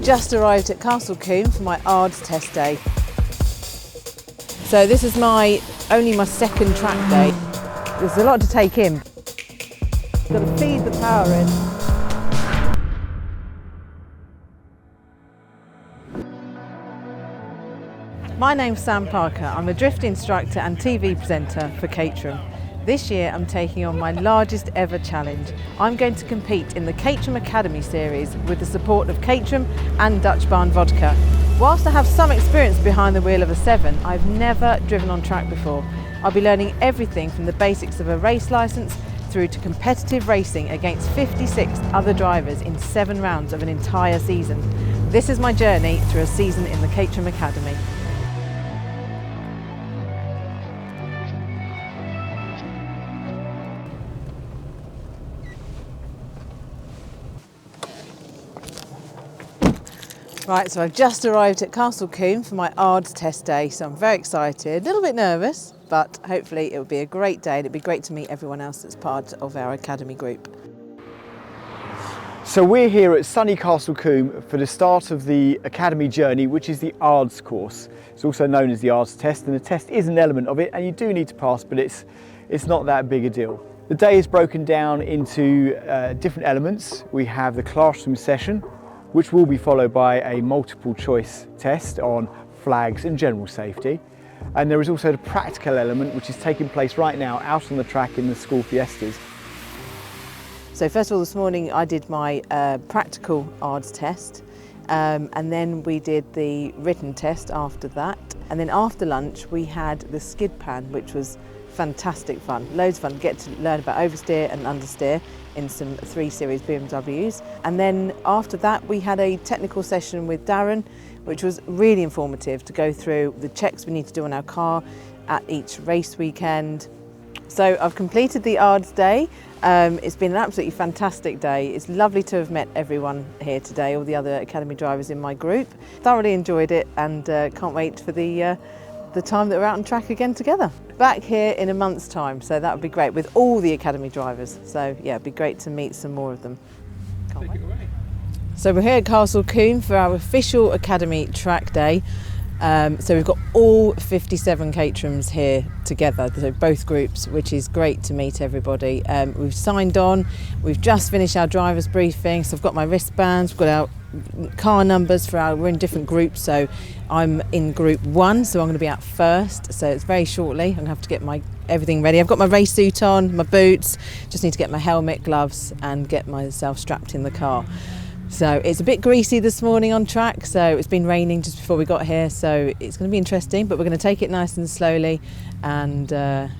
I've just arrived at Castle Combe for my ARDS test day. So this is only my second track day. There's a lot to take in. Got to feed the power in. My name's Sam Parker. I'm a drift instructor and TV presenter for Caterham. This year I'm taking on my largest ever challenge. I'm going to compete in the Caterham Academy series with the support of Caterham and Dutch Barn Vodka. Whilst I have some experience behind the wheel of a 7, I've never driven on track before. I'll be learning everything from the basics of a race licence through to competitive racing against 56 other drivers in 7 rounds of an entire season. This is my journey through a season in the Caterham Academy. Right, so I've just arrived at Castle Combe for my ARDS test day, so I'm very excited, a little bit nervous, but hopefully it'll be a great day and it'll be great to meet everyone else that's part of our Academy group. So we're here at sunny Castle Combe for the start of the Academy journey, which is the ARDS course. It's also known as the ARDS test, and the test is an element of it and you do need to pass, but it's not that big a deal. The day is broken down into different elements. We have the classroom session, which will be followed by a multiple choice test on flags and general safety. And there is also the practical element, which is taking place right now out on the track in the school fiestas. So first of all, this morning I did my practical ARDS test, and then we did the written test after that. And then after lunch we had the skid pan, which was fantastic fun, loads of fun, get to learn about oversteer and understeer in some 3 Series BMWs. And then after that we had a technical session with Darren, which was really informative to go through the checks we need to do on our car at each race weekend. So I've completed the ARDS day. It's been an absolutely fantastic day. It's lovely to have met everyone here today, all the other Academy drivers in my group. Thoroughly enjoyed it and can't wait for the time that we're out on track again together. Back here in a month's time, so that would be great with all the Academy drivers. So yeah, it'd be great to meet some more of them. Can't wait. So we're here at Castle Combe for our official Academy track day. So we've got all 57 Caterhams here together, so both groups, which is great to meet everybody. We've signed on, we've just finished our driver's briefing, so I've got my wristbands, we've got our car numbers we're in different groups, so I'm in group 1, so I'm going to be out first, so it's very shortly. I'm going to have to get everything ready. I've got my race suit on, my boots, just need to get my helmet, gloves and get myself strapped in the car. So it's a bit greasy this morning on track, so it's been raining just before we got here, so it's going to be interesting, but we're going to take it nice and slowly and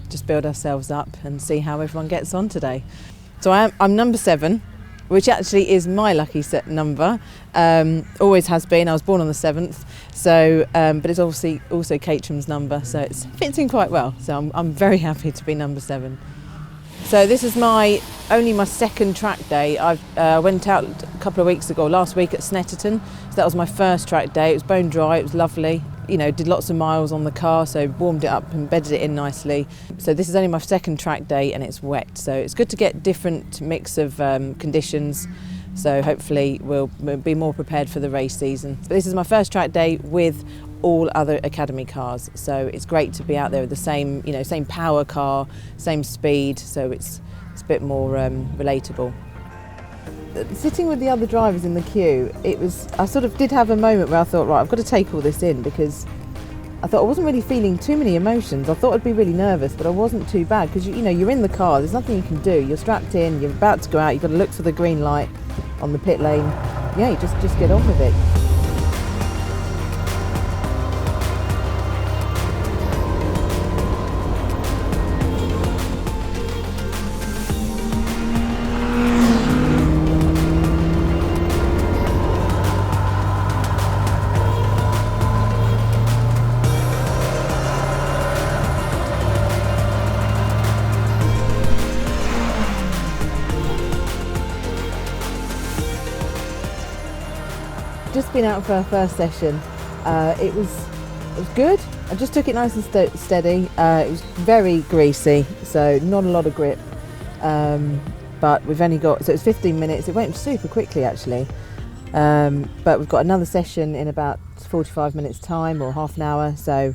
just build ourselves up and see how everyone gets on today. So I'm number 7, which actually is my lucky set number, always has been. I was born on the 7th, so but it's obviously also Caterham's number, so it fits in quite well, so I'm very happy to be number 7. So this is only my second track day. I went out a couple of weeks ago, last week at Snetterton, so that was my first track day. It was bone dry, it was lovely. You know, did lots of miles on the car, so warmed it up and bedded it in nicely. So this is only my second track day and it's wet, so it's good to get different mix of conditions. So hopefully we'll be more prepared for the race season. But this is my first track day with all other Academy cars, so it's great to be out there with the same power car, same speed, so it's a bit more relatable. Sitting with the other drivers in the queue, I sort of did have a moment where I thought, right, I've got to take all this in, because I thought I wasn't really feeling too many emotions. I thought I'd be really nervous, but I wasn't too bad, because you're in the car, there's nothing you can do. You're strapped in, you're about to go out, you've got to look for the green light on the pit lane. Yeah, you just get on with it. Just been out for our first session. It was good. I just took it nice and steady. It was very greasy, so not a lot of grip. But we've only got, so it's 15 minutes. It went super quickly actually. But we've got another session in about 45 minutes time or half an hour, so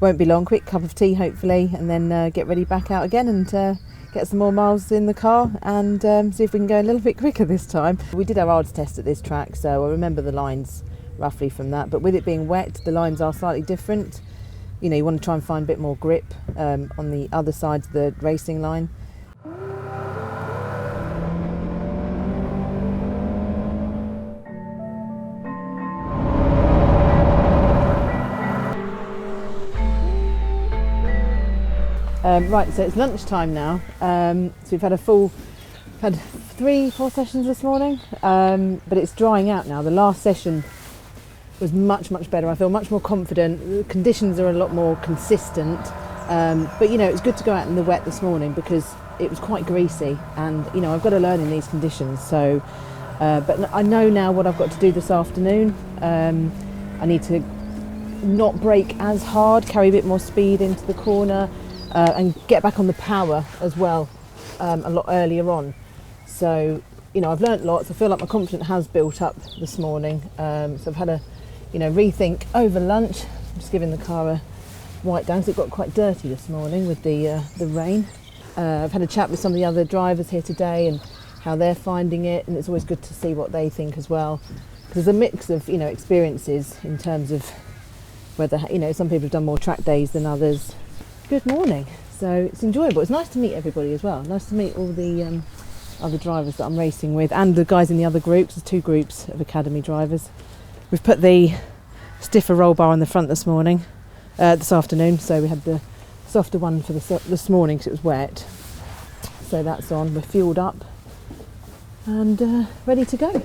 won't be long. Quick cup of tea hopefully, and then get ready back out again and get some more miles in the car and see if we can go a little bit quicker this time. We did our ARDS test at this track, so I remember the lines roughly from that, but with it being wet the lines are slightly different. You know, you want to try and find a bit more grip on the other side of the racing line. Right, so it's lunchtime now, so we've had had 3-4 sessions this morning, but it's drying out now. The last session was much better. I feel much more confident. The conditions are a lot more consistent, but you know, it's good to go out in the wet this morning because it was quite greasy, and you know, I've got to learn in these conditions. So but I know now what I've got to do this afternoon. I need to not brake as hard, carry a bit more speed into the corner, and get back on the power as well a lot earlier on. So you know, I've learnt lots. I feel like my confidence has built up this morning. So I've had a rethink over lunch. I'm just giving the car a wipe down because it got quite dirty this morning with the rain. I've had a chat with some of the other drivers here today and how they're finding it, and it's always good to see what they think as well. There's a mix of experiences in terms of whether some people have done more track days than others. Good morning. So it's enjoyable. It's nice to meet everybody as well. Nice to meet all the other drivers that I'm racing with and the guys in the other groups. There's 2 groups of academy drivers. We've put the stiffer roll bar on the front this afternoon. So we had the softer one for this morning because it was wet. So that's on. We're fueled up and ready to go.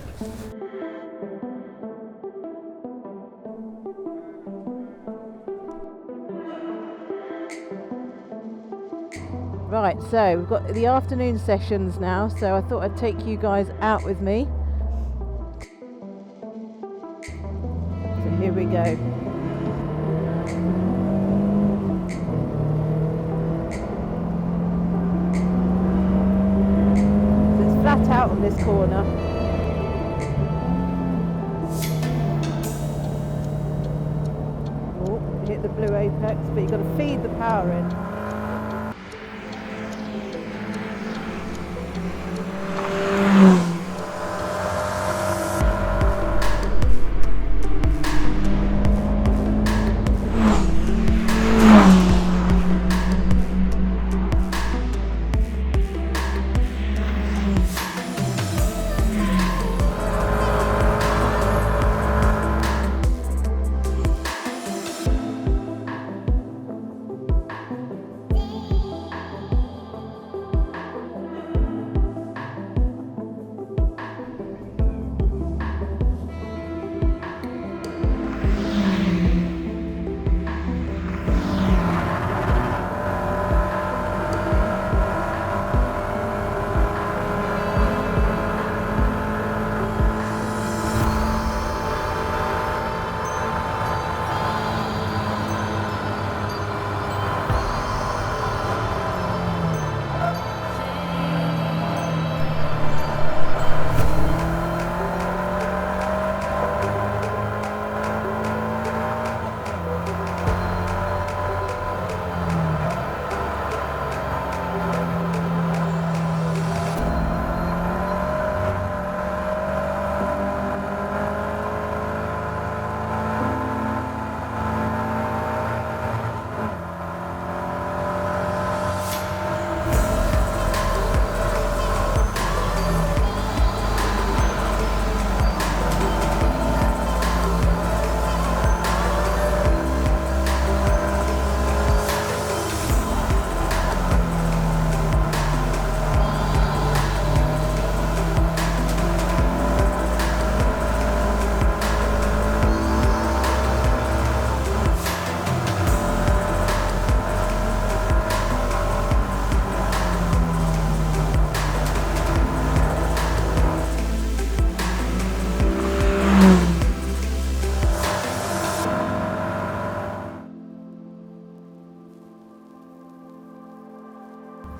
Right, so we've got the afternoon sessions now, so I thought I'd take you guys out with me. So here we go. So it's flat out on this corner. Oh, hit the blue apex, but you've got to feed the power in.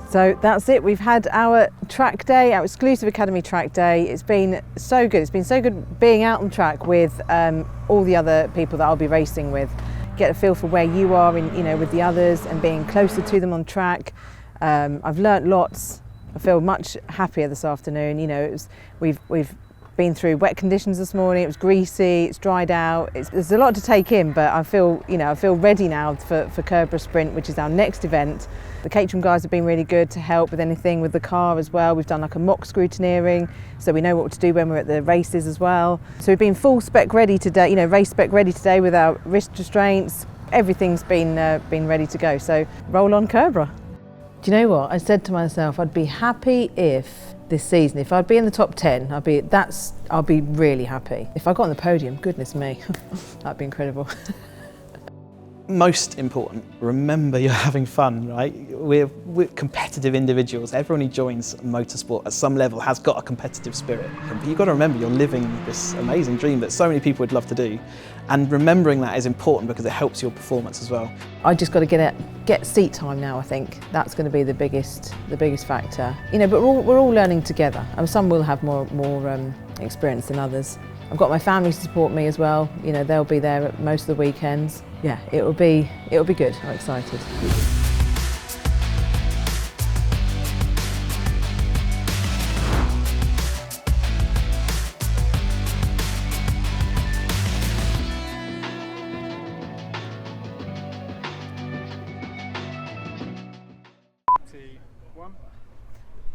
So that's it. We've had our track day, our exclusive Academy track day. It's been so good. It's been so good being out on track with all the other people that I'll be racing with. Get a feel for where you are in, with the others and being closer to them on track. I've learnt lots. I feel much happier this afternoon. We've been through wet conditions this morning. It was greasy, it's dried out. There's a lot to take in, but I feel ready now for Kerbera Sprint, which is our next event. The Caterham guys have been really good to help with anything with the car as well. We've done like a mock scrutineering, so we know what to do when we're at the races as well. So we've been full spec ready today, race spec ready today with our wrist restraints. Everything's been ready to go. So roll on Kerbera. Do you know what? I said to myself, I'd be happy if this season, if I'd be in the top 10, I'll be really happy. If I got on the podium, goodness me, that'd be incredible. Most important, remember you're having fun, right? We're competitive individuals. Everyone who joins motorsport at some level has got a competitive spirit. But you've got to remember you're living this amazing dream that so many people would love to do. And remembering that is important because it helps your performance as well. I just got to get seat time now, I think. That's going to be the biggest factor. But we're all learning together. And some will have more experience than others. I've got my family to support me as well. They'll be there at most of the weekends. Yeah, it'll be good. I'm excited.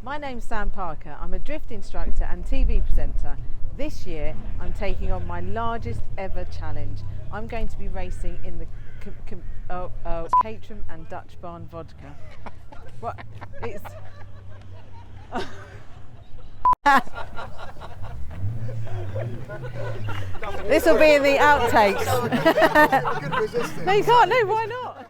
My name's Sam Parker. I'm a drift instructor and TV presenter. This year, I'm taking on my largest ever challenge. I'm going to be racing in the Caterham and Dutch Barn vodka. What? It's... This will be in the outtakes. No, you can't. No, why not?